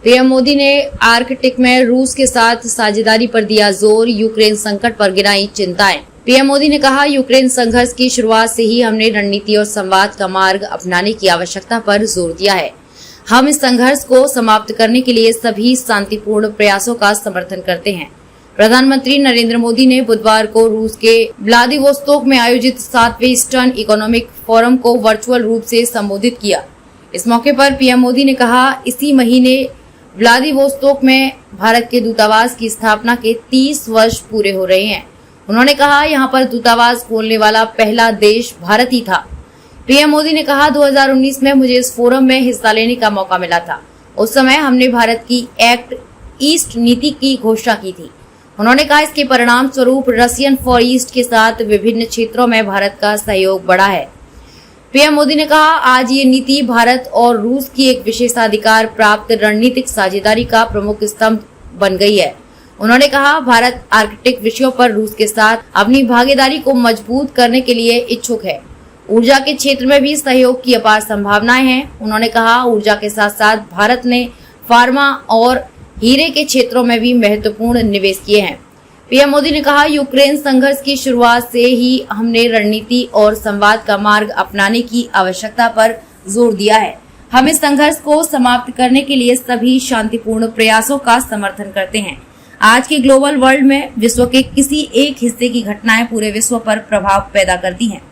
PM Modi ने Arctic में रूस के साथ साझेदारी पर दिया जोर, यूक्रेन संकट पर गिनाई चिंताएं। पीएम मोदी ने कहा, यूक्रेन संघर्ष की शुरुआत से ही हमने रणनीति और संवाद का मार्ग अपनाने की आवश्यकता पर जोर दिया है। हम इस संघर्ष को समाप्त करने के लिए सभी शांतिपूर्ण प्रयासों का समर्थन करते हैं। प्रधानमंत्री नरेंद्र मोदी ने बुधवार को रूस के व्लादिवोस्तोक में आयोजित 7वें ईस्टर्न इकोनॉमिक फोरम को वर्चुअल रूप से संबोधित किया। इस मौके पर पीएम मोदी ने कहा, इसी महीने व्लादिवोस्तोक में भारत के दूतावास की स्थापना के 30 वर्ष पूरे हो रहे हैं। उन्होंने कहा, यहां पर दूतावास खोलने वाला पहला देश भारत ही था। पीएम मोदी ने कहा, 2019 में मुझे इस फोरम में हिस्सा लेने का मौका मिला था। उस समय हमने भारत की एक्ट ईस्ट नीति की घोषणा की थी। उन्होंने कहा, इसके परिणाम स्वरूप रशियन फॉर ईस्ट के साथ विभिन्न क्षेत्रों में भारत का सहयोग बढ़ा है। पीएम मोदी ने कहा, आज ये नीति भारत और रूस की एक विशेषाधिकार प्राप्त रणनीतिक साझेदारी का प्रमुख स्तंभ बन गई है। उन्होंने कहा, भारत आर्कटिक विषयों पर रूस के साथ अपनी भागीदारी को मजबूत करने के लिए इच्छुक है। ऊर्जा के क्षेत्र में भी सहयोग की अपार संभावनाएं हैं। उन्होंने कहा, ऊर्जा के साथ साथ भारत ने फार्मा और हीरे के क्षेत्रों में भी महत्वपूर्ण निवेश किए हैं। पीएम मोदी ने कहा, यूक्रेन संघर्ष की शुरुआत से ही हमने रणनीति और संवाद का मार्ग अपनाने की आवश्यकता पर जोर दिया है। हम इस संघर्ष को समाप्त करने के लिए सभी शांतिपूर्ण प्रयासों का समर्थन करते हैं। आज के ग्लोबल वर्ल्ड में विश्व के किसी एक हिस्से की घटनाएं पूरे विश्व पर प्रभाव पैदा करती हैं।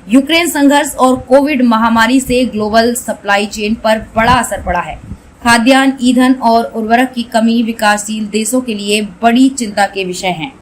यूक्रेन संघर्ष और कोविड महामारी से ग्लोबल सप्लाई चेन पर बड़ा असर पड़ा है। खाद्यान्न, ईंधन और उर्वरक की कमी विकासशील देशों के लिए बड़ी चिंता के विषय हैं।